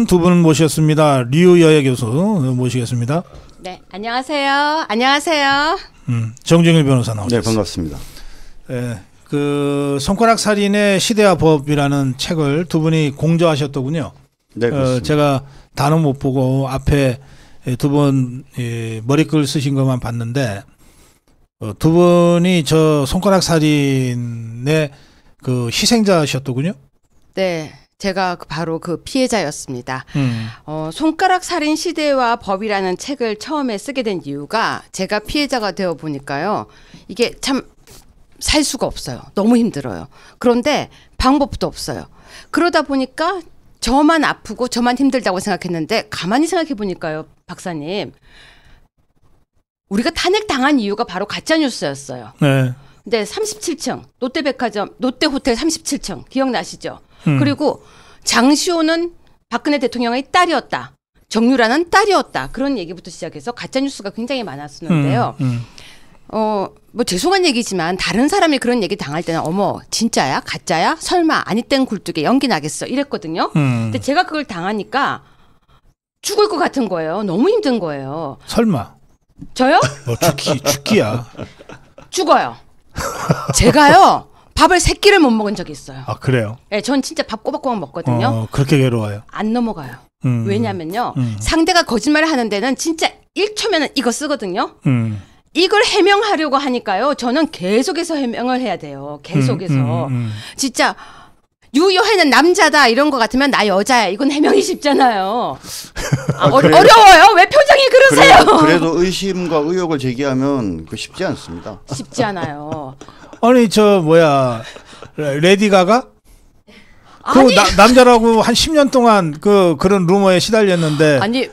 두 분 모셨습니다. 류여애 교수 모시겠습니다. 네, 안녕하세요. 안녕하세요. 정중일 변호사 나오셨습니다. 네, 반갑습니다. 그 손가락 살인의 시대와 법이라는 책을 두 분이 공저하셨더군요. 네, 그렇습니다. 제가 단어 못 보고 앞에 두 분 머리글 쓰신 것만 봤는데 두 분이 저 손가락 살인의 그 희생자셨더군요. 네, 제가 바로 그 피해자였습니다. 손가락 살인 시대와 법이라는 책을 처음에 쓰게 된 이유가 제가 피해자가 되어 보니까요. 이게 참 살 수가 없어요. 너무 힘들어요. 그런데 방법도 없어요. 그러다 보니까 저만 아프고 저만 힘들다고 생각했는데 가만히 생각해 보니까요, 박사님. 우리가 탄핵당한 이유가 바로 가짜뉴스였어요. 네. 근데 37층 롯데백화점 롯데호텔 37층 기억나시죠? 그리고 장시호는 박근혜 대통령의 딸이었다. 정유라는 딸이었다. 그런 얘기부터 시작해서 가짜뉴스가 굉장히 많았었는데요. 뭐 죄송한 얘기지만 다른 사람이 그런 얘기 당할 때는 어머 진짜야? 가짜야? 설마 아니 땐 굴뚝에 연기 나겠어 이랬거든요. 근데 제가 그걸 당하니까 죽을 것 같은 거예요. 너무 힘든 거예요. 설마. 저요? 죽기야. 죽어요. 제가요. 밥을 3끼를 못 먹은 적이 있어요. 아, 그래요? 네, 전 진짜 밥 꼬박꼬박 먹거든요. 그렇게 괴로워요. 안 넘어가요. 왜냐면요. 상대가 거짓말을 하는 데는 진짜 1초면은 이거 쓰거든요. 이걸 해명하려고 하니까요. 저는 계속해서 해명을 해야 돼요. 계속해서. 진짜 유여해는 남자다 이런 거 같으면 나 여자야. 이건 해명이 쉽잖아요. 어려워요. 왜 표정이 그러세요? 그래도 의심과 의혹을 제기하면 그 쉽지 않습니다. 쉽지 않아요. 아니 레디 가가? 아니. 그 남자라고 한 10년 동안 그런 루머에 시달렸는데. 아니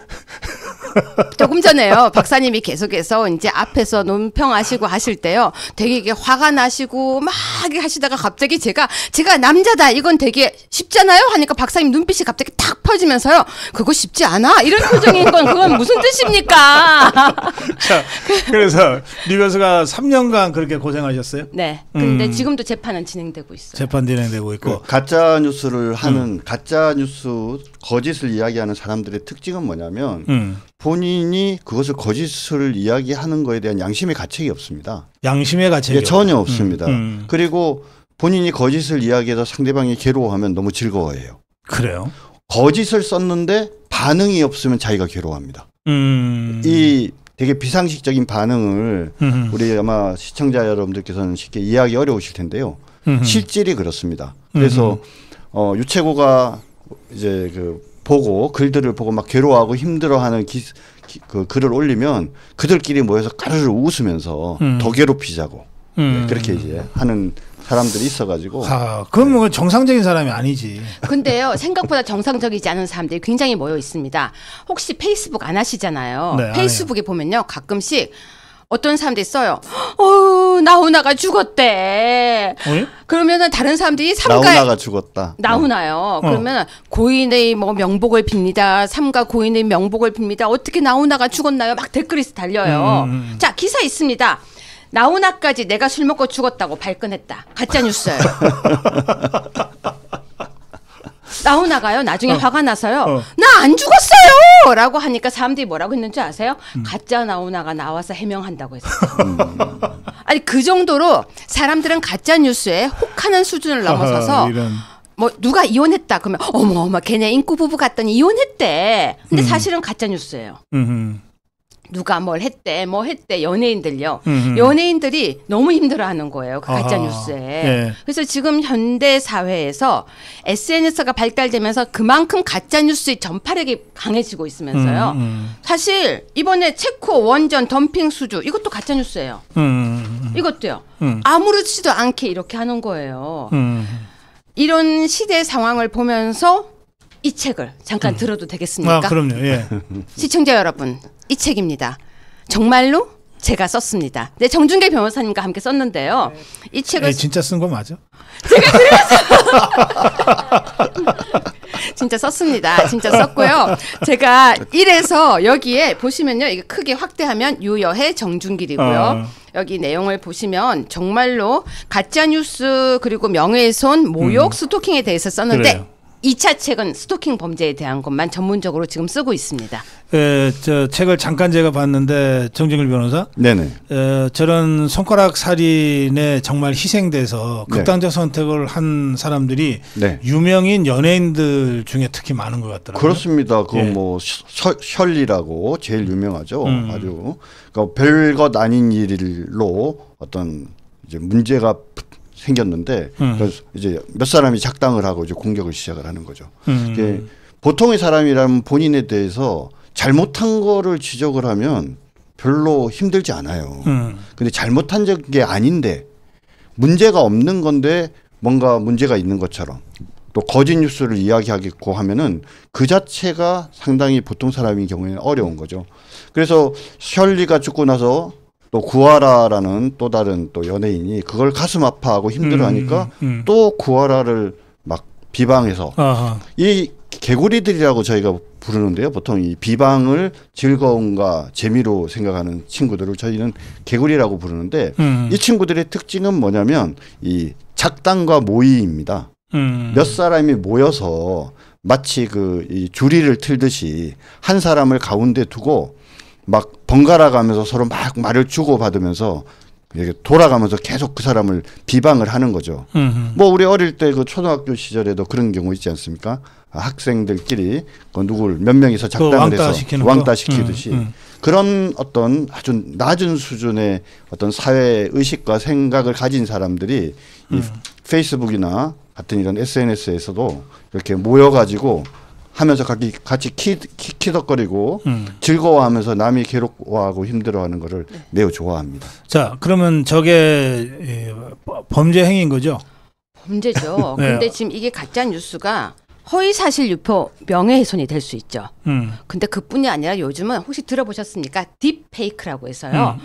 조금 전에요. 박사님이 계속해서 이제 앞에서 논평하시고 하실 때요. 되게 이게 화가 나시고 막 하시다가 갑자기 제가 남자다 이건 되게 쉽잖아요 하니까 박사님 눈빛이 갑자기 탁 펴지면서요. 그거 쉽지 않아? 이런 표정인 건 그건 무슨 뜻입니까? 자, 그래서 류 교수가 3년간 그렇게 고생하셨어요? 네. 근데 지금도 재판은 진행되고 있어요. 재판 진행되고 있고. 가짜 뉴스를 하는 가짜 뉴스 거짓을 이야기하는 사람들의 특징은 뭐냐면 본인이 그것을 거짓을 이야기하는 거에 대한 양심의 가책이 없습니다. 양심의 가책이 전혀 없습니다. 그리고 본인이 거짓을 이야기해서 상대방이 괴로워하면 너무 즐거워해요. 그래요? 거짓을 썼는데 반응이 없으면 자기가 괴로워합니다. 이 되게 비상식적인 반응을 우리 아마 시청자 여러분들께서는 쉽게 이해하기 어려우실 텐데요. 실질이 그렇습니다. 그래서 유채고가 이제 글들을 보고 막 괴로워하고 힘들어하는 그 글을 올리면 그들끼리 모여서 까르르 웃으면서 더 괴롭히자고 그렇게 이제 하는 사람들이 있어가지고. 그건 뭐 정상적인 사람이 아니지. 근데요, 생각보다 정상적이지 않은 사람들이 굉장히 모여 있습니다. 혹시 페이스북 안 하시잖아요. 네, 페이스북에 보면요, 가끔씩 어떤 사람들이 써요. 나훈아가 죽었대. 그러면은 다른 사람들이 나훈아가 죽었다. 나훈아요. 그러면 고인의 뭐 명복을 빕니다. 삼가 고인의 명복을 빕니다. 어떻게 나훈아가 죽었나요? 막 댓글이 달려요. 자, 기사 있습니다. 나훈아까지 내가 술 먹고 죽었다고 발끈했다. 가짜 뉴스예요. 나훈아가요 나중에 화가 나서요 나 안 죽었어요 라고 하니까 사람들이 뭐라고 했는지 아세요? 가짜 나훈아가 나와서 해명한다고 했어요. 아니 그 정도로 사람들은 가짜 뉴스에 혹하는 수준을 넘어서서 뭐 누가 이혼했다 그러면 어머 걔네 인구 부부 같더니 이혼했대. 근데 사실은 가짜 뉴스예요. 누가 뭘 했대 연예인들요. 연예인들이 너무 힘들어하는 거예요. 그 가짜 뉴스에. 예. 그래서 지금 현대 사회에서 SNS가 발달되면서 그만큼 가짜 뉴스의 전파력이 강해지고 있으면서요. 사실 이번에 체코 원전 덤핑 수주 이것도 가짜 뉴스예요. 이것도요. 아무렇지도 않게 이렇게 하는 거예요. 이런 시대 상황을 보면서 이 책을 잠깐 들어도 되겠습니까? 그럼요. 예. 시청자 여러분, 이 책입니다. 정말로 제가 썼습니다. 네, 정준길 변호사님과 함께 썼는데요. 이 책을 진짜 쓴 거 맞아? 제가 그래서 진짜 썼습니다. 진짜 썼고요. 제가 이래서 여기에 보시면요, 이게 크게 확대하면 유여해 정준길이고요. 여기 내용을 보시면 정말로 가짜 뉴스 그리고 명예훼손, 모욕, 스토킹에 대해서 썼는데. 그래요. 2차 책은 스토킹 범죄에 대한 것만 전문적으로 지금 쓰고 있습니다. 저 책을 잠깐 제가 봤는데 정진글 변호사, 네네. 저런 손가락 살인에 정말 희생돼서 극단적 선택을 한 사람들이 유명인 연예인들 중에 특히 많은 것 같더라고요. 그렇습니다. 그 뭐 셜리라고 제일 유명하죠. 아주 그러니까 별것 아닌 일로 어떤 이제 문제가 생겼는데 그래서 이제 몇 사람이 작당을 하고 이제 공격을 시작을 하는 거죠. 보통의 사람이라면 본인에 대해서 잘못한 거를 지적을 하면 별로 힘들지 않아요. 근데 잘못한 게 아닌데 문제가 없는 건데 뭔가 문제가 있는 것처럼 또 거짓 뉴스를 이야기하겠고 하면은 그 자체가 상당히 보통 사람의 경우에는 어려운 거죠. 그래서 셜리가 죽고 나서 또 구하라라는 또 다른 또 연예인이 그걸 가슴 아파하고 힘들어하니까 또 구하라를 막 비방해서 이 개구리들이라고 저희가 부르는데요. 보통 이 비방을 즐거움과 재미로 생각하는 친구들을 저희는 개구리라고 부르는데 이 친구들의 특징은 뭐냐면 이 작당과 모의입니다. 몇 사람이 모여서 마치 그 이 주리를 틀듯이 한 사람을 가운데 두고 막 번갈아 가면서 서로 막 말을 주고받으면서 돌아가면서 계속 그 사람을 비방을 하는 거죠. 뭐 우리 어릴 때 그 초등학교 시절에도 그런 경우 있지 않습니까? 학생들끼리 그 누굴 몇 명이서 작당을 해서 왕따 시키듯이 그런 어떤 아주 낮은 수준의 어떤 사회 의식과 생각을 가진 사람들이 이 페이스북이나 같은 이런 SNS에서도 이렇게 모여가지고 하면서 같이 키덕거리고 즐거워하면서 남이 괴롭워하고 힘들어하는 거를 매우 좋아합니다. 자, 그러면 저게 범죄 행위인 거죠? 범죄죠. 근데 지금 이게 가짜 뉴스가 허위사실 유포 명예훼손이 될 수 있죠. 근데 그뿐이 아니라 요즘은 혹시 들어보셨습니까? 딥페이크라고 해서요.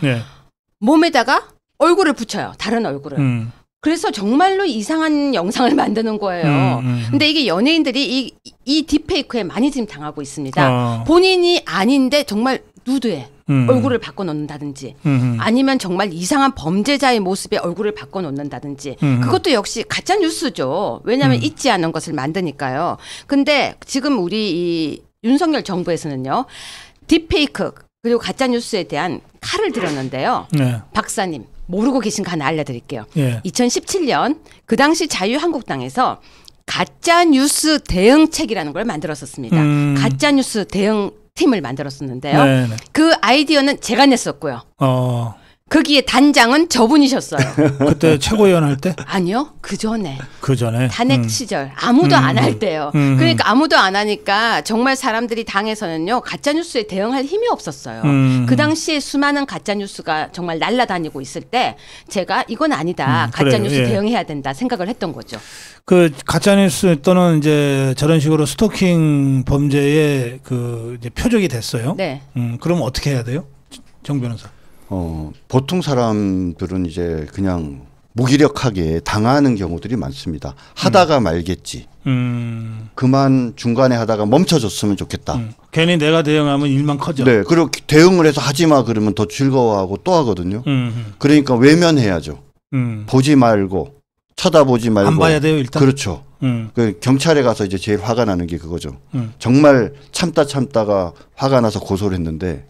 몸에다가 얼굴을 붙여요. 다른 얼굴을. 그래서 정말로 이상한 영상을 만드는 거예요. 근데 이게 연예인들이 이 딥페이크에 많이 지금 당하고 있습니다. 본인이 아닌데 정말 누드에 얼굴을 바꿔놓는다든지 아니면 정말 이상한 범죄자의 모습에 얼굴을 바꿔놓는다든지 그것도 역시 가짜 뉴스죠. 왜냐하면 있지 않은 것을 만드니까요. 근데 지금 우리 이 윤석열 정부에서는요. 딥페이크 그리고 가짜 뉴스에 대한 칼을 들었는데요. 박사님. 모르고 계신 거 하나 알려드릴게요. 2017년 그 당시 자유한국당에서 가짜뉴스 대응책이라는 걸 만들었었습니다. 가짜뉴스 대응팀을 만들었었는데요. 그 아이디어는 제가 냈었고요. 거기에 단장은 저분이셨어요. 그때 최고위원 할 때? 아니요. 그 전에. 탄핵 시절. 아무도 안 할 때요. 그러니까 아무도 안 하니까 정말 사람들이 당에서는요. 가짜뉴스에 대응할 힘이 없었어요. 그 당시에 수많은 가짜뉴스가 정말 날아다니고 있을 때 제가 이건 아니다. 가짜뉴스 대응해야 된다 생각을 했던 거죠. 그 가짜뉴스 또는 이제 저런 식으로 스토킹 범죄의 그 이제 표적이 됐어요. 그럼 어떻게 해야 돼요? 정 변호사. 보통 사람들은 이제 그냥 무기력하게 당하는 경우들이 많습니다. 하다가 말겠지. 그만 중간에 하다가 멈춰줬으면 좋겠다. 괜히 내가 대응하면 일만 커져. 네, 그리고 대응을 해서 하지 마 그러면 더 즐거워하고 또 하거든요. 그러니까 외면해야죠. 보지 말고 쳐다보지 말고. 안 봐야 돼요 일단. 그렇죠. 그 경찰에 가서 이제 제일 화가 나는 게 그거죠. 정말 참다가 화가 나서 고소를 했는데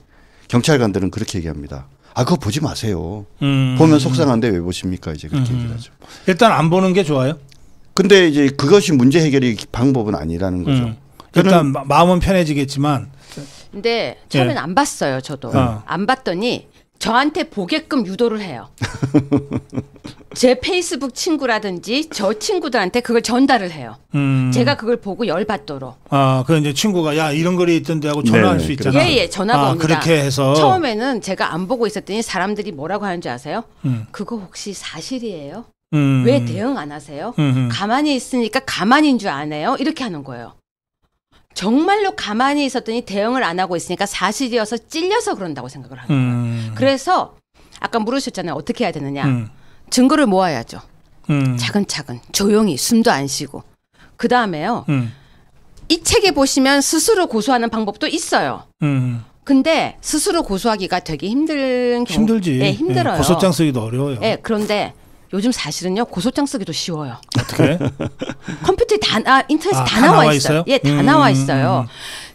경찰관들은 그렇게 얘기합니다. 아, 그거 보지 마세요. 보면 속상한데 왜 보십니까? 이제 그렇게 얘기를 하죠. 일단 안 보는 게 좋아요. 근데 이제 그것이 문제 해결의 방법은 아니라는 거죠. 일단 마음은 편해지겠지만. 근데 처음엔 안 봤어요, 저도. 안 봤더니 저한테 보게끔 유도를 해요. 제 페이스북 친구라든지 저 친구들한테 그걸 전달을 해요. 제가 그걸 보고 열받도록. 그 이제 친구가 야 이런 글이 있던데 하고 전화할 수 있잖아요. 예, 전화가 옵니다. 그렇게 해서 처음에는 제가 안 보고 있었더니 사람들이 뭐라고 하는지 아세요? 그거 혹시 사실이에요? 왜 대응 안 하세요? 가만히 있으니까 가만히인 줄 아네요? 이렇게 하는 거예요. 정말로 가만히 있었더니 대응을 안 하고 있으니까 사실이어서 찔려서 그런다고 생각을 하는 거예요. 그래서 아까 물으셨잖아요. 어떻게 해야 되느냐. 증거를 모아야죠. 차근차근 조용히 숨도 안 쉬고. 그다음에요. 이 책에 보시면 스스로 고소하는 방법도 있어요. 근데 스스로 고소하기가 되게 힘든 경우. 힘들지. 네, 힘들어요. 고소장 쓰기도 어려워요. 네, 그런데 요즘 사실은요 고소장 쓰기도 쉬워요. 어떻게? 컴퓨터에 인터넷에 다 나와 있어요. 예, 다 나와 있어요.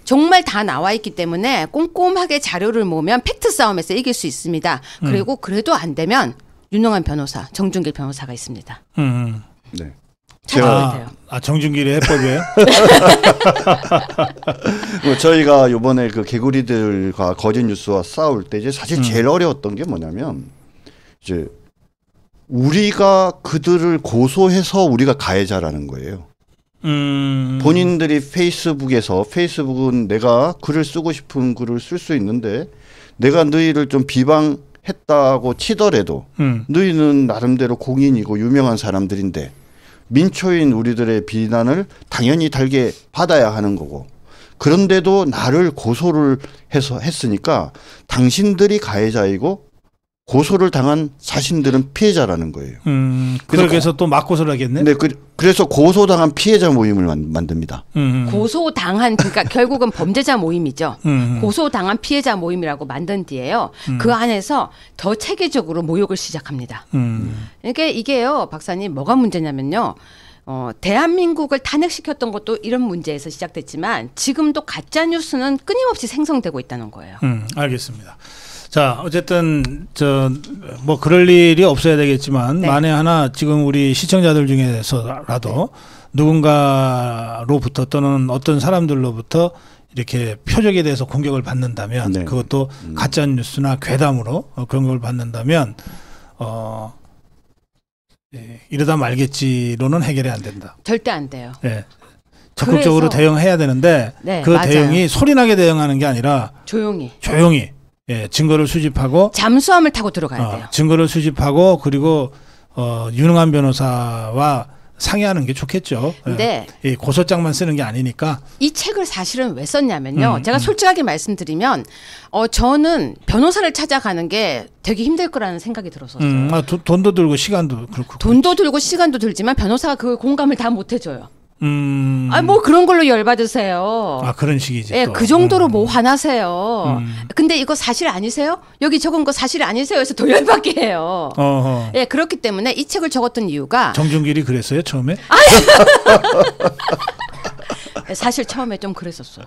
정말 다 나와 있기 때문에 꼼꼼하게 자료를 모으면 팩트 싸움에서 이길 수 있습니다. 그리고 그래도 안 되면 유능한 변호사 정준길 변호사가 있습니다. 네. 찾아오면 돼요. 정준길의 해법이에요? 저희가 이번에 그 개구리들과 거짓 뉴스와 싸울 때 이제 사실 제일 어려웠던 게 뭐냐면 이제 우리가 그들을 고소해서 우리가 가해자라는 거예요. 본인들이 페이스북은 내가 글을 쓰고 싶은 글을 쓸 수 있는데 내가 너희를 좀 비방했다고 치더라도 너희는 나름대로 공인이고 유명한 사람들인데 민초인 우리들의 비난을 당연히 달게 받아야 하는 거고 그런데도 나를 고소를 해서 했으니까 당신들이 가해자이고 고소를 당한 자신들은 피해자라는 거예요. 그래서 또 맞고소를 하겠네. 네, 그래서 고소당한 피해자 모임을 만듭니다. 고소당한 그러니까 결국은 범죄자 모임이죠. 고소당한 피해자 모임이라고 만든 뒤에요. 그 안에서 더 체계적으로 모욕을 시작합니다. 이게요, 박사님 뭐가 문제냐면요. 대한민국을 탄핵시켰던 것도 이런 문제에서 시작됐지만 지금도 가짜 뉴스는 끊임없이 생성되고 있다는 거예요. 알겠습니다. 자, 어쨌든 뭐 그럴 일이 없어야 되겠지만 네. 만에 하나 지금 우리 시청자들 중에서라도 누군가로부터 또는 어떤 사람들로부터 이렇게 표적에 대해서 공격을 받는다면 네. 그것도 가짜 뉴스나 괴담으로 그런 걸 받는다면 이러다 말겠지로는 해결이 안 된다. 절대 안 돼요. 네. 적극적으로 대응해야 되는데 네, 그 맞아요. 대응이 소리나게 대응하는 게 아니라 조용히 예, 증거를 수집하고 잠수함을 타고 들어가야 돼요. 증거를 수집하고 그리고 유능한 변호사와 상의하는 게 좋겠죠. 근데 예, 고소장만 쓰는 게 아니니까. 이 책을 사실은 왜 썼냐면요. 제가 솔직하게 말씀드리면 저는 변호사를 찾아가는 게 되게 힘들 거라는 생각이 들었었어요. 돈도 들고 시간도 그렇고. 돈도 들고 시간도 들지만 변호사가 그 공감을 다 못 해줘요. 뭐 그런 걸로 열받으세요. 그런 식이지. 예, 그 정도로 뭐 화나세요. 근데 이거 사실 아니세요? 여기 적은 거 사실 아니세요? 해서 더 열받게 해요. 예, 그렇기 때문에 이 책을 적었던 이유가 정준길이 그랬어요, 처음에? 사실 처음에 좀 그랬었어요.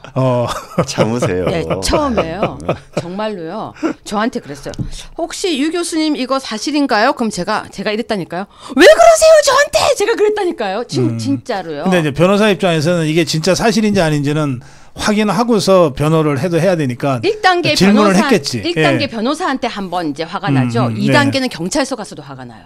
참으세요. 네, 처음에요. 정말로요. 저한테 그랬어요. 혹시 유 교수님 이거 사실인가요? 그럼 제가 이랬다니까요. 왜 그러세요, 저한테? 제가 그랬다니까요. 진짜로요. 근데 이제 변호사 입장에서는 이게 진짜 사실인지 아닌지는 확인하고서 변호를 해야 되니까 1단계 질문을 했겠지. 1단계 변호사한테 한번 이제 화가 나죠. 2단계는 경찰서 가서도 화가 나요.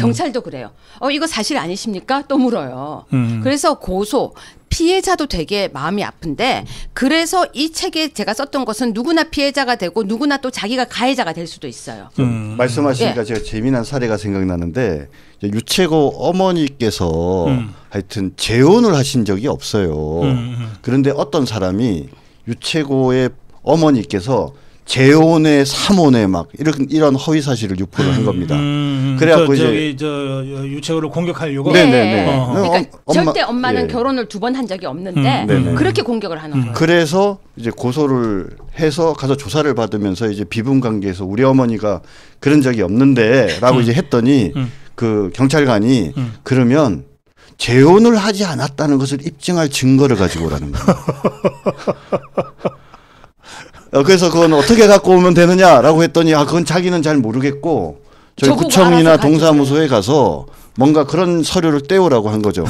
경찰도 그래요. 이거 사실 아니십니까? 또 물어요. 그래서 고소 피해자도 되게 마음이 아픈데 그래서 이 책에 제가 썼던 것은 누구나 피해자가 되고 누구나 또 자기가 가해자가 될 수도 있어요. 말씀하시니까 제가 재미난 사례가 생각나는데 유채고 어머니께서 하여튼 재혼을 하신 적이 없어요. 그런데 어떤 사람이 유채고의 어머니께서 재혼의 삼혼의 막 이런 허위 사실을 유포를 한 겁니다. 그래갖고 이제 유채고를 공격하려고. 네네네. 그러니까 절대 엄마는 결혼을 2번 한 적이 없는데 그렇게 공격을 하는 거예요. 그래서 이제 고소를 해서 가서 조사를 받으면서 이제 비분 관계에서 우리 어머니가 그런 적이 없는데라고 이제 했더니 그 경찰관이 그러면 재혼을 하지 않았다는 것을 입증할 증거를 가지고 오라는 거예요. 그래서 그건 어떻게 갖고 오면 되느냐라고 했더니 그건 자기는 잘 모르겠고 저희 구청이나 동사무소에 가서 뭔가 그런 서류를 떼오라고 한 거죠.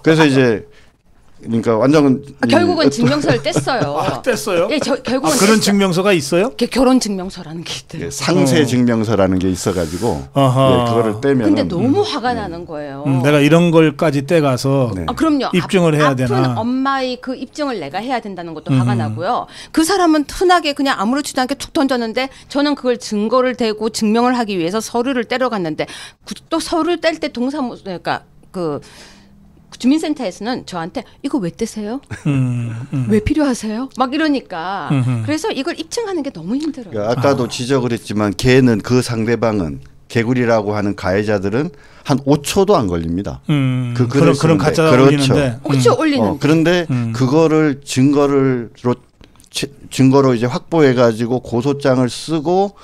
그래서 이제 그러니까 완전 결국은 증명서를 뗐어요. 뗐어요? 예, 결국은 그런 증명서가 있어요? 결혼 증명서라는 게 있대요. 예, 상세 증명서라는 게 있어가지고 그거를 떼면. 근데 너무 화가 나는 거예요. 내가 이런 걸까지 떼가서 그럼요. 입증을 해야 되나? 아픈 엄마의 그 입증을 내가 해야 된다는 것도 화가 나고요. 그 사람은 흔하게 그냥 아무렇지도 않게 툭 던졌는데 저는 그걸 증거를 대고 증명을 하기 위해서 서류를 떼러 갔는데 또 서류를 뗄 때 동사무소 그러니까 주민센터에서는 저한테 이거 왜 떼세요? 왜 필요하세요? 막 이러니까 그래서 이걸 입증하는 게 너무 힘들어요. 그러니까 아까도 지적을 했지만 걔는 그 상대방은 개구리라고 하는 가해자들은 한 5초도 안 걸립니다. 그 그런 가짜 올리는데 5초 올리는데 그런데 그거를 증거로 이제 확보해 가지고 고소장을 쓰고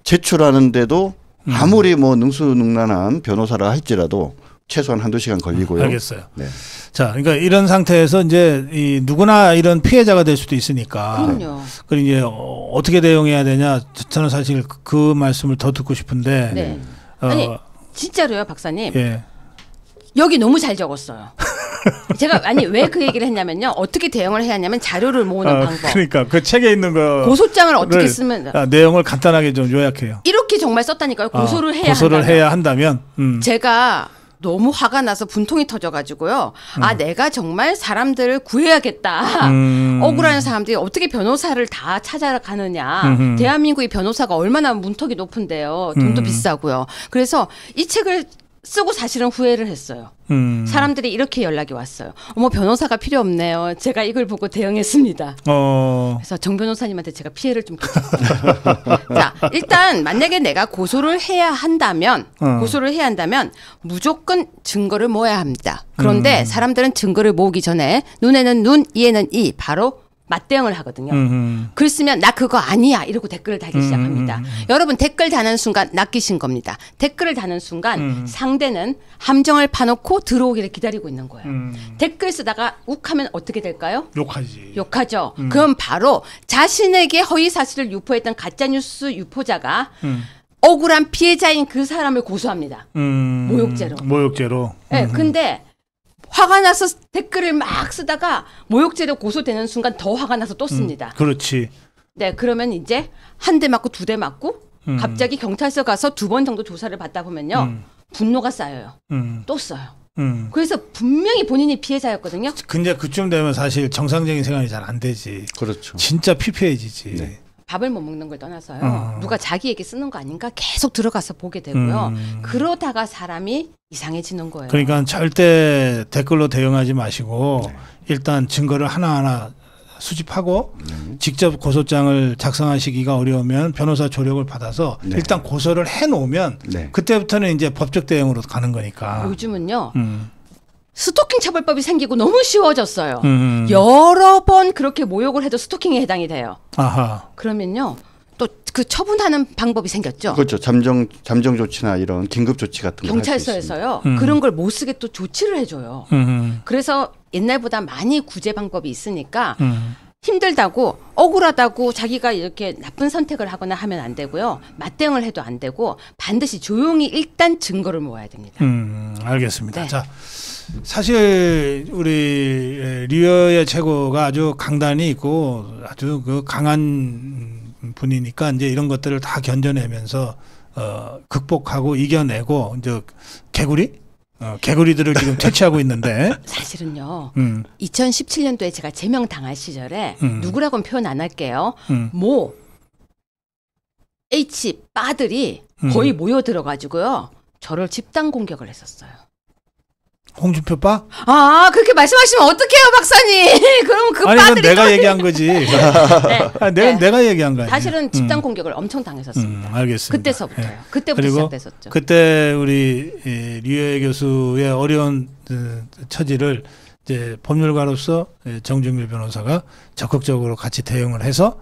제출하는데도 아무리 뭐 능수능란한 변호사라 할지라도 최소한 1~2시간 걸리고요. 알겠어요. 네. 자, 그러니까 이런 상태에서 이제 이 누구나 이런 피해자가 될 수도 있으니까. 그럼요. 그리고 이제 어떻게 대응해야 되냐? 저는 사실 그 말씀을 더 듣고 싶은데. 네. 아니 진짜로요, 박사님. 예. 여기 너무 잘 적었어요. 제가 왜 그 얘기를 했냐면요. 어떻게 대응을 해야 하냐면 자료를 모으는 방법. 그러니까 그 책에 있는 거 고소장을 어떻게 쓰면 내용을 간단하게 좀 요약해요. 이렇게 정말 썼다니까요. 고소를 해야 한다면. 제가 너무 화가 나서 분통이 터져가지고요. 내가 정말 사람들을 구해야겠다. 억울한 사람들이 어떻게 변호사를 다 찾아가느냐. 대한민국의 변호사가 얼마나 문턱이 높은데요. 돈도 비싸고요. 그래서 이 책을 쓰고 사실은 후회를 했어요. 사람들이 이렇게 연락이 왔어요. 어머, 변호사가 필요 없네요. 제가 이걸 보고 대응했습니다. 그래서 정 변호사님한테 제가 피해를 좀 끼쳤어요. 자, 일단 만약에 내가 고소를 해야 한다면 무조건 증거를 모아야 합니다. 그런데 사람들은 증거를 모으기 전에 눈에는 눈, 이에는 이, 바로 맞대응을 하거든요. 글 쓰면 나 그거 아니야 이러고 댓글을 달기 시작합니다. 여러분 댓글 다는 순간 낚이신 겁니다. 댓글을 다는 순간 상대는 함정을 파놓고 들어오기를 기다리고 있는 거예요. 댓글 쓰다가 욱하면 어떻게 될까요? 욕하죠. 그럼 바로 자신에게 허위 사실을 유포했던 가짜뉴스 유포자가 억울한 피해자인 그 사람을 고소합니다. 모욕죄로. 네, 근데 화가 나서 댓글을 막 쓰다가 모욕죄로 고소되는 순간 더 화가 나서 또 씁니다. 그렇지. 네, 그러면 이제 한 대 맞고 2대 맞고 갑자기 경찰서 가서 2번 정도 조사를 받다 보면요. 분노가 쌓여요. 또 써요. 그래서 분명히 본인이 피해자였거든요. 근데 그쯤 되면 사실 정상적인 생활이 잘 안 되지. 그렇죠. 진짜 피폐해지지. 네. 밥을 못 먹는 걸 떠나서요. 누가 자기에게 쓰는 거 아닌가 계속 들어가서 보게 되고요. 그러다가 사람이 이상해지는 거예요. 그러니까 절대 댓글로 대응하지 마시고 일단 증거를 하나하나 수집하고 직접 고소장을 작성하시기가 어려우면 변호사 조력을 받아서 일단 고소를 해놓으면 그때부터는 이제 법적 대응으로 가는 거니까. 요즘은요. 스토킹 처벌법이 생기고 너무 쉬워졌어요. 여러 번 그렇게 모욕을 해도 스토킹에 해당이 돼요. 그러면요. 또 그 처분하는 방법이 생겼죠. 그렇죠. 잠정 조치나 이런 긴급 조치 같은 거 경찰서에서요. 그런 걸 못 쓰게 또 조치를 해줘요. 그래서 옛날보다 많이 구제 방법이 있으니까 힘들다고 억울하다고 자기가 이렇게 나쁜 선택을 하거나 하면 안 되고요. 맞대응을 해도 안 되고 반드시 조용히 일단 증거를 모아야 됩니다. 알겠습니다. 네. 자, 사실 우리 리어의 최고가 아주 강단이 있고 아주 그 강한 분이니까 이제 이런 것들을 다 견뎌내면서 극복하고 이겨내고 이제 개구리들을 지금 퇴치하고 있는데 사실은요. 2017년도에 제가 제명 당할 시절에 누구라고는 표현 안 할게요. 모 H 빠들이 거의 모여 들어가지고요. 저를 집단 공격을 했었어요. 홍준표 빠? 그렇게 말씀하시면 어떡해요, 박사님. 그럼 그 아니, 빠들이 내가 얘기한 거지. 내가 얘기한 거야. 사실은 집단 공격을 엄청 당했었습니다. 알겠습니다. 그때서부터요. 그때부터 시작됐었죠. 그때 우리 류혜 교수의 어려운 처지를 이제 법률가로서 정중길 변호사가 적극적으로 같이 대응을 해서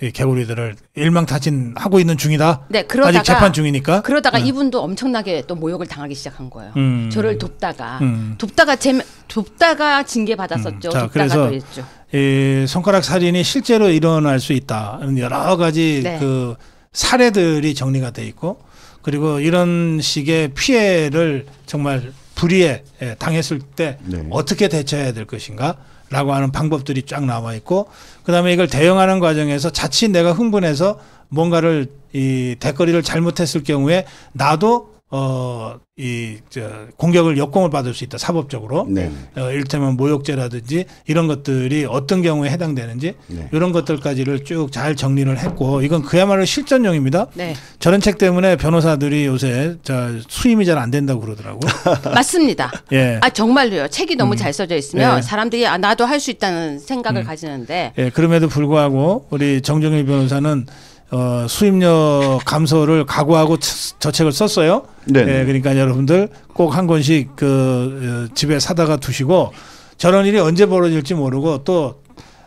이 개구리들을 일망타진하고 있는 중이다. 네, 그러다가 아직 재판 중이니까. 그러다가 이분도 엄청나게 또 모욕을 당하기 시작한 거예요. 저를 돕다가 징계 받았었죠. 자, 그래서 했죠. 이 손가락 살인이 실제로 일어날 수 있다. 여러 가지 그 사례들이 정리가 돼 있고, 그리고 이런 식의 피해를 정말 불의에 당했을 때 어떻게 대처해야 될 것인가? 라고 하는 방법들이 쫙 나와 있고, 그다음에 이걸 대응하는 과정에서 자칫 내가 흥분해서 뭔가를 이 대거리를 잘못했을 경우에 나도 공격을 역공을 받을 수 있다, 사법적으로. 이를테면 모욕죄라든지 이런 것들이 어떤 경우에 해당되는지 이런 것들까지를 쭉 잘 정리를 했고, 이건 그야말로 실전용입니다. 저런 책 때문에 변호사들이 요새 수임이 잘 안 된다고 그러더라고요. 맞습니다. 정말로요. 책이 너무 잘 써져 있으면 사람들이 나도 할 수 있다는 생각을 가지는데. 그럼에도 불구하고 우리 정중일 변호사는 수임료 감소를 각오하고 저 책을 썼어요. 그러니까 여러분들 꼭 한 권씩 집에 사다가 두시고, 저런 일이 언제 벌어질지 모르고, 또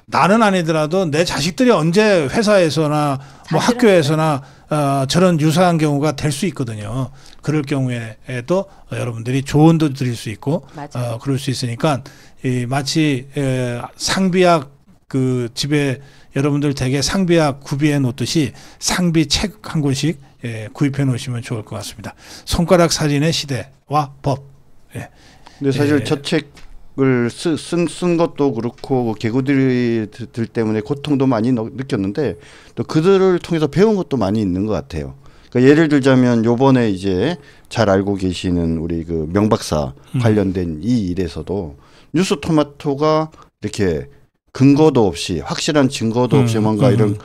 나는 아니더라도 내 자식들이 언제 회사에서나 뭐 학교에서나 저런 유사한 경우가 될 수 있거든요. 그럴 경우에도 여러분들이 조언도 드릴 수 있고 그럴 수 있으니까 마치 상비약 그 집에 여러분들 댁에 상비약 구비해 놓듯이 상비 책 한 권씩 구입해 놓으시면 좋을 것 같습니다. 손가락 살인의 시대와 법. 근데 사실 저 책을 쓴 것도 그렇고 개구들이 때문에 고통도 많이 느꼈는데 또 그들을 통해서 배운 것도 많이 있는 것 같아요. 그러니까 예를 들자면 요번에 이제 잘 알고 계시는 우리 그 명박사 관련된 이 일에서도 뉴스토마토가 이렇게 근거도 없이 확실한 증거도 없이 뭔가 이런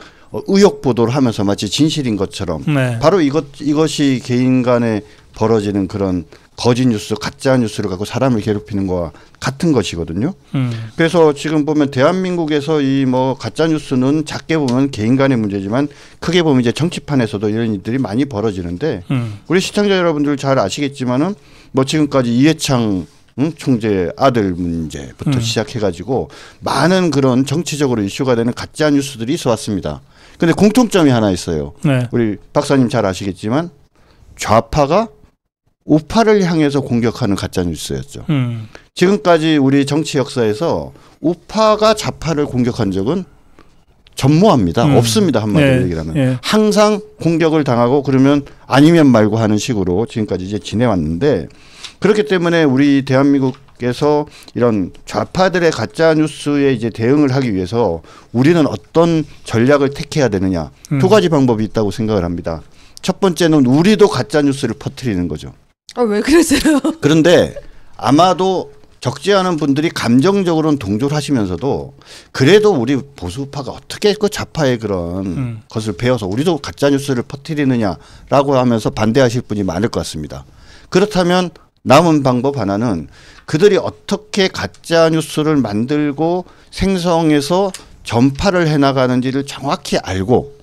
의혹 보도를 하면서 마치 진실인 것처럼 바로 이것이 개인 간에 벌어지는 그런 거짓 뉴스, 가짜 뉴스를 갖고 사람을 괴롭히는 거와 같은 것이거든요. 그래서 지금 보면 대한민국에서 이 뭐 가짜 뉴스는 작게 보면 개인 간의 문제지만 크게 보면 이제 정치판에서도 이런 일들이 많이 벌어지는데 우리 시청자 여러분들 잘 아시겠지만은 뭐 지금까지 이해창 총재 아들 문제부터 시작해가지고 많은 그런 정치적으로 이슈가 되는 가짜 뉴스들이 있어 왔습니다. 근데 공통점이 하나 있어요. 우리 박사님 잘 아시겠지만 좌파가 우파를 향해서 공격하는 가짜 뉴스였죠. 지금까지 우리 정치 역사에서 우파가 좌파를 공격한 적은 전무합니다. 없습니다. 한마디로 얘기하면. 항상 공격을 당하고 그러면 아니면 말고 하는 식으로 지금까지 이제 지내왔는데 그렇기 때문에 우리 대한민국에서 이런 좌파들의 가짜 뉴스에 이제 대응을 하기 위해서 우리는 어떤 전략을 택해야 되느냐. 두 가지 방법이 있다고 생각을 합니다. 첫 번째는 우리도 가짜 뉴스를 퍼뜨리는 거죠. 왜 그러세요? 그런데 아마도 적지 않은 분들이 감정적으로는 동조를 하시면서도 그래도 우리 보수파가 어떻게 그 좌파의 그런 것을 배워서 우리도 가짜 뉴스를 퍼뜨리느냐라고 하면서 반대하실 분이 많을 것 같습니다. 그렇다면 남은 방법 하나는 그들이 어떻게 가짜 뉴스를 만들고 생성해서 전파를 해나가는지를 정확히 알고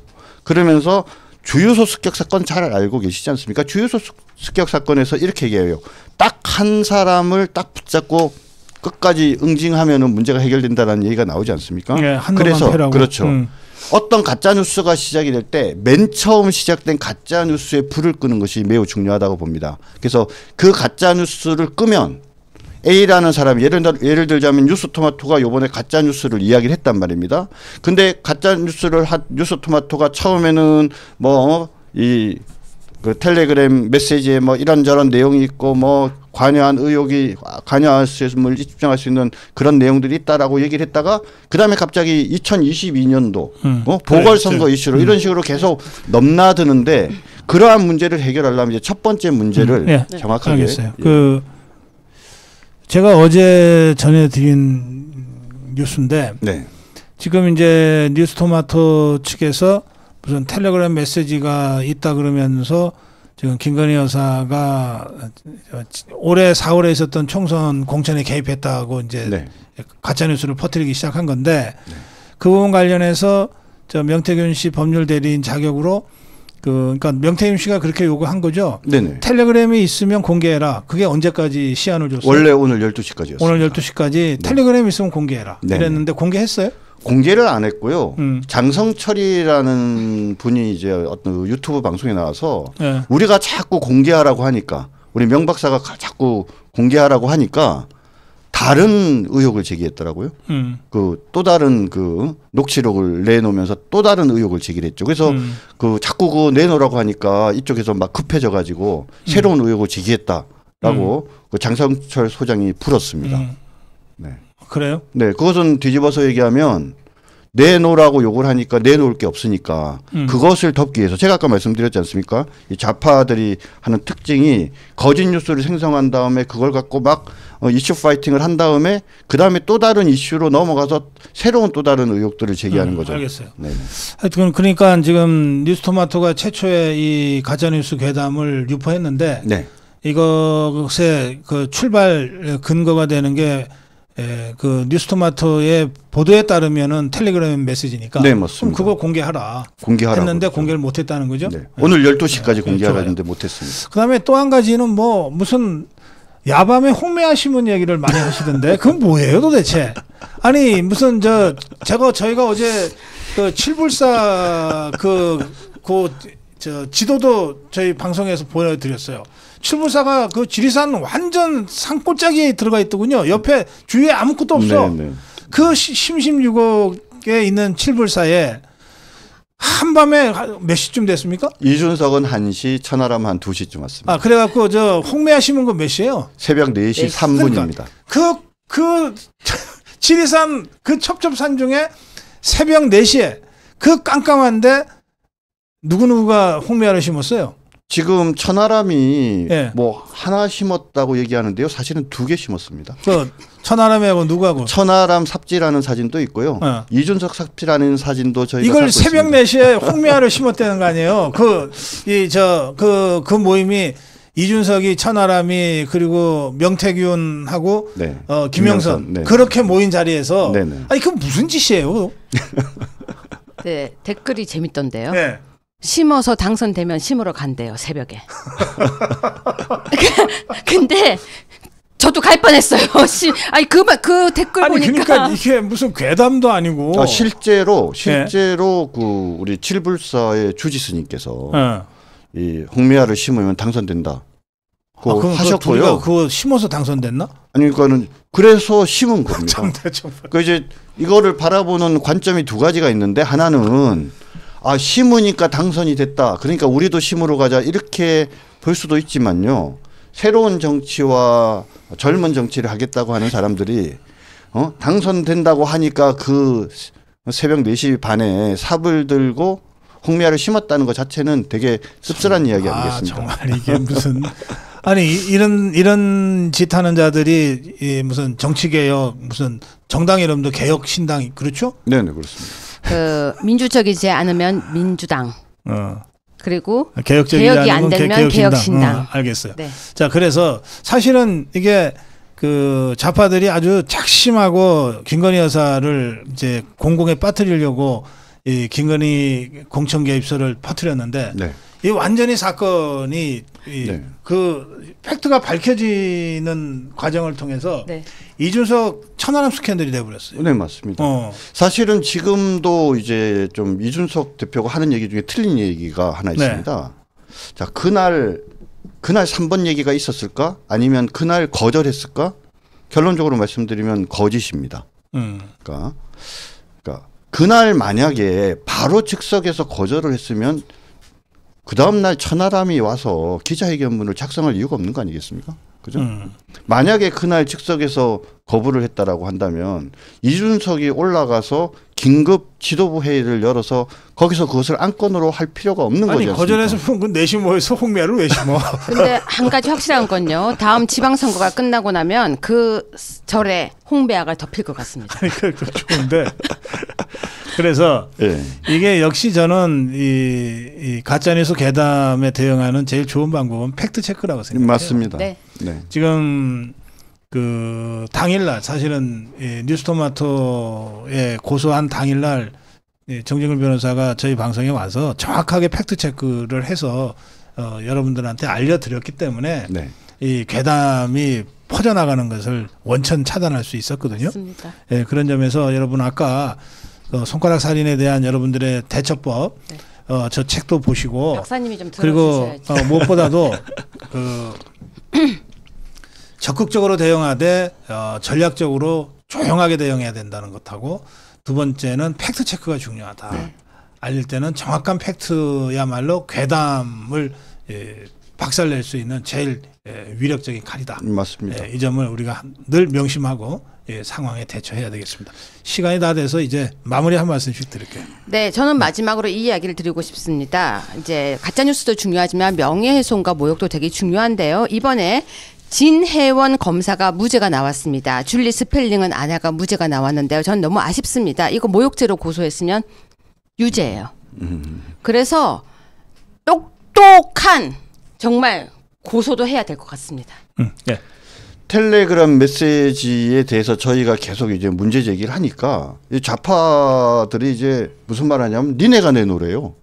그러면서 주유소 습격 사건 잘 알고 계시지 않습니까? 주유소 습격 사건에서 이렇게 얘기해요. 딱 한 사람을 딱 붙잡고 끝까지 응징하면은 문제가 해결된다는 얘기가 나오지 않습니까? 그래서 패라고. 그렇죠. 어떤 가짜 뉴스가 시작이 될 때 맨 처음 시작된 가짜 뉴스에 불을 끄는 것이 매우 중요하다고 봅니다. 그래서 그 가짜 뉴스를 끄면 A라는 사람이 예를 들자면 뉴스토마토가 요번에 가짜 뉴스를 이야기를 했단 말입니다. 근데 가짜 뉴스를 뉴스토마토가 처음에는 뭐 이 그 텔레그램 메시지에 뭐 이런저런 내용이 있고 뭐 관여한 의혹이 관여했음을 입증할 수 있는 그런 내용들이 있다라고 얘기를 했다가 그다음에 갑자기 2022년도 보궐선거 이슈로 이런 식으로 계속 넘나드는데 그러한 문제를 해결하려면 이제 첫 번째 문제를 정확하게 알겠어요. 그 제가 어제 전해드린 뉴스인데 지금 이제 뉴스토마토 측에서 무슨 텔레그램 메시지가 있다 그러면서 지금 김건희 여사가 올해 4월에 있었던 총선 공천에 개입했다고 이제 가짜 뉴스를 퍼뜨리기 시작한 건데 그 부분 관련해서 저 명태균 씨 법률 대리인 자격으로 그러니까 명태균 씨가 그렇게 요구한 거죠. 텔레그램이 있으면 공개해라. 그게 언제까지 시한을 줬어요? 원래 오늘 12시까지였어요. 오늘 12시까지 텔레그램이 있으면 공개해라. 이랬는데 공개했어요? 공개를 안 했고요. 장성철이라는 분이 이제 어떤 유튜브 방송에 나와서 우리가 자꾸 공개하라고 하니까 우리 명 박사가 자꾸 공개하라고 하니까 다른 의혹을 제기했더라고요. 그 또 다른 그 녹취록을 내놓으면서 또 다른 의혹을 제기했죠. 그래서 그 자꾸 그거 내놓으라고 하니까 이쪽에서 막 급해져 가지고 새로운 의혹을 제기했다라고 그 장성철 소장이 불었습니다. 그래요? 네, 그것은 뒤집어서 얘기하면 내놓으라고 요구를 하니까 내놓을 게 없으니까 그것을 덮기 위해서 제가 아까 말씀드렸지 않습니까? 이 좌파들이 하는 특징이 거짓 뉴스를 생성한 다음에 그걸 갖고 막 이슈 파이팅을 한 다음에 그 다음에 또 다른 이슈로 넘어가서 새로운 또 다른 의혹들을 제기하는 거죠. 알겠어요. 하여튼 그러니까 지금 뉴스토마토가 최초의 이 가짜뉴스 괴담을 유포했는데 이것의 그 출발 근거가 되는 게 그 뉴스토마토의 보도에 따르면은 텔레그램 메시지니까 그럼 그거 공개하라. 했는데 공개를 못했다는 거죠. 오늘 12시까지 공개하라 했는데 못했습니다. 그다음에 또 한 가지는 뭐 무슨 야밤에 홍매하시문 얘기를 많이 하시던데 그건 뭐예요 도대체? 아니 무슨 저희가 어제 그 칠불사 저 지도도 저희 방송에서 보여드렸어요. 칠불사가 그 지리산 완전 산골짜기에 들어가 있더군요. 옆에 주위에 아무것도 없어. 네네. 그 심심유곡에 있는 칠불사에 한밤에 몇 시쯤 됐습니까? 이준석은 1시, 천하람 한 2시쯤 왔습니다. 아 그래갖고 저 홍매화 심은 거 몇 시예요? 새벽 4시 3분입니다. 그러니까 그 지리산 그 첩첩산 중에 새벽 4시에 그 깜깜한데 누구누구가 홍매화를 심었어요? 지금 천하람이 예. 뭐 하나 심었다고 얘기하는데요. 사실은 2개 심었습니다. 그 천하람하고 누구하고? 천하람 삽질하는 사진도 있고요. 이준석 삽질하는 사진도 저희가 이걸 새벽 4시에 홍매화를 심었다는 거 아니에요? 그 모임이 이준석이 천하람이 그리고 명태균하고 네. 김영선 네. 그렇게 모인 자리에서 네네. 아니 그건 무슨 짓이에요? 네, 댓글이 재밌던데요. 네. 심어서 당선되면 심으러 간대요, 새벽에. 근데 저도 갈 뻔했어요. 아니 그 댓글 아니 보니까 그러니까 이게 무슨 괴담도 아니고 실제로 그 우리 칠불사의 주지스님께서 이 홍매화를 심으면 당선된다. 그거 하셨고요. 그거 심어서 당선됐나? 아니 그러니까는 그래서 심은 겁니다. 정말. 그 이제 이거를 바라보는 관점이 2가지가 있는데 하나는 심으니까 당선이 됐다. 그러니까 우리도 심으러 가자 이렇게 볼 수도 있지만요. 새로운 정치와 젊은 정치를 하겠다고 하는 사람들이 당선된다고 하니까 그 새벽 4시 반에 삽을 들고 홍매화를 심었다는 것 자체는 되게 씁쓸한 이야기 아니겠습니까? 정말 이게 무슨 아니 이런 짓 하는 자들이 무슨 정치개혁 무슨 정당 이름도 개혁신당 그렇죠? 네, 그렇습니다. 그 민주적이지 않으면 민주당. 그리고 개혁이 안 되면 개혁신당. 알겠어요. 네. 자, 그래서 사실은 이게 그 좌파들이 아주 작심하고 김건희 여사를 이제 공공에 빠뜨리려고 이 김건희 공천 개입설을 퍼뜨렸는데 네. 이 완전히 사건이 네. 그 팩트가 밝혀지는 과정을 통해서 네. 이준석 천하람 스캔들이 돼버렸어요. 네, 맞습니다. 사실은 지금도 이제 좀 이준석 대표가 하는 얘기 중에 틀린 얘기가 하나 있습니다. 네. 자, 그날 3번 얘기가 있었을까? 아니면 그날 거절했을까? 결론적으로 말씀드리면 거짓입니다. 그러니까 그날 만약에 바로 즉석에서 거절을 했으면 그 다음날 천하람이 와서 기자회견문을 작성할 이유가 없는 거 아니겠습니까? 그죠? 만약에 그날 즉석에서 거부를 했다라고 한다면 이준석이 올라가서 긴급 지도부 회의를 열어서 거기서 그것을 안건으로 할 필요가 없는 거지 않습니까? 거절해서 그 내심 뭐해서 홍매화를 왜 심어? 근데 한 가지 확실한 건요. 다음 지방선거가 끝나고 나면 그 절에 홍매화가 덮일 것 같습니다. 아니 그거 좋은데 그래서 네. 이게 역시 저는 이 가짜뉴스 괴담에 대응하는 제일 좋은 방법은 팩트 체크라고 생각해요. 맞습니다. 네. 네. 지금 그 당일날 사실은 뉴스토마토에 고소한 당일날 정진글 변호사가 저희 방송에 와서 정확하게 팩트 체크를 해서 여러분들한테 알려드렸기 때문에 네. 이 괴담이 퍼져나가는 것을 원천 차단할 수 있었거든요. 맞습니다. 예, 그런 점에서 여러분 아까 손가락 살인에 대한 여러분들의 대처법 네. 저 책도 보시고 박사님이 좀 그리고 들어주셔야죠. 무엇보다도 그 적극적으로 대응하되 전략적으로 조용하게 대응해야 된다는 것하고 두 번째는 팩트 체크가 중요하다. 네. 알릴 때는 정확한 팩트야말로 괴담을 박살낼 수 있는 제일 위력적인 칼이다. 맞습니다. 이 점을 우리가 늘 명심하고 상황에 대처해야 되겠습니다. 시간이 다 돼서 이제 마무리 한 말씀씩 드릴게요. 네, 저는 마지막으로 이 이야기를 드리고 싶습니다. 이제 가짜뉴스도 중요하지만 명예훼손과 모욕도 되게 중요한데요. 이번에 진혜원 검사가 무죄가 나왔습니다. 줄리 스펠링은 아냐가 무죄가 나왔는데요. 전 너무 아쉽습니다. 이거 모욕죄로 고소했으면 유죄예요. 그래서 똑똑한 정말 고소도 해야 될 것 같습니다. 네. 텔레그램 메시지에 대해서 저희가 계속 이제 문제 제기를 하니까 이 좌파들이 이제 무슨 말 하냐면 니네가 내놓으래요.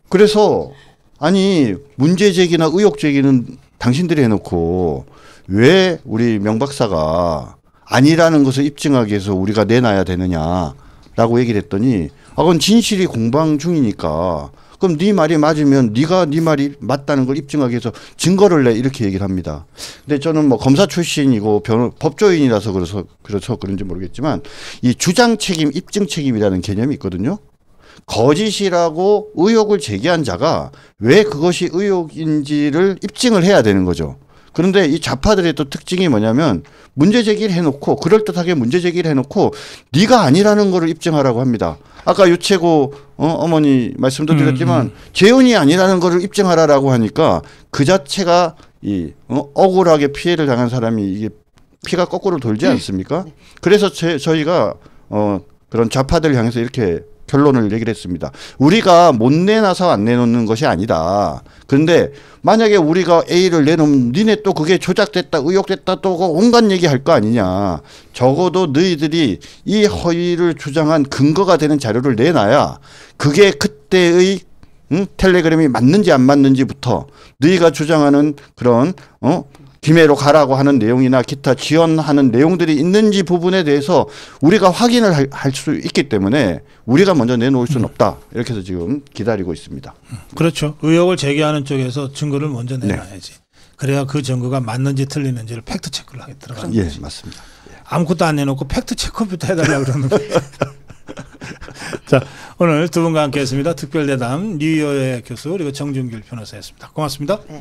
그래서 아니 문제 제기나 의혹 제기는 당신들이 해놓고 왜 우리 명 박사가 아니라는 것을 입증하기 위해서 우리가 내놔야 되느냐 라고 얘기를 했더니 그건 진실이 공방 중이니까 그럼 네 말이 맞으면 네가 네 말이 맞다는 걸 입증하기 위해서 증거를 내 이렇게 얘기를 합니다. 근데 저는 뭐 검사 출신이고 법조인이라서 그래서 그런지 모르겠지만 이 주장 책임, 입증 책임이라는 개념이 있거든요. 거짓이라고 의혹을 제기한 자가 왜 그것이 의혹인지를 입증을 해야 되는 거죠. 그런데 이 좌파들의 또 특징이 뭐냐면 문제 제기를 해놓고 그럴듯하게 문제 제기를 해놓고 네가 아니라는 거를 입증하라고 합니다. 아까 유채고 어머니 말씀도 드렸지만 재혼이 아니라는 거를 입증하라라고 하니까 그 자체가 이 억울하게 피해를 당한 사람이 이게 피가 거꾸로 돌지 않습니까? 그래서 저희가 그런 좌파들 향해서 이렇게 결론을 얘기를 했습니다. 우리가 못 내놔서 안 내놓는 것이 아니다. 그런데 만약에 우리가 A를 내놓으면 니네 또 그게 조작됐다, 의혹됐다 또 온갖 얘기할 거 아니냐. 적어도 너희들이 이 허위를 주장한 근거가 되는 자료를 내놔야 그게 그때의 텔레그램이 맞는지 안 맞는지부터 너희가 주장하는 그런 김해로 가라고 하는 내용이나 기타 지원하는 내용들이 있는지 부분에 대해서 우리가 확인을 할 수 있기 때문에 우리가 먼저 내놓을 수는 없다. 이렇게 해서 지금 기다리고 있습니다. 그렇죠. 의혹을 제기하는 쪽에서 증거를 먼저 내놔야지. 네. 그래야 그 증거가 맞는지 틀리는지를 팩트 체크를 하게 들어가는 거지. 예, 맞습니다. 예. 아무것도 안 내놓고 팩트 체크부터 해달라고 그러는 거예요. 자, 오늘 두 분과 함께했습니다. 특별대담 류여애 교수 그리고 정준길 변호사였습니다. 고맙습니다. 네.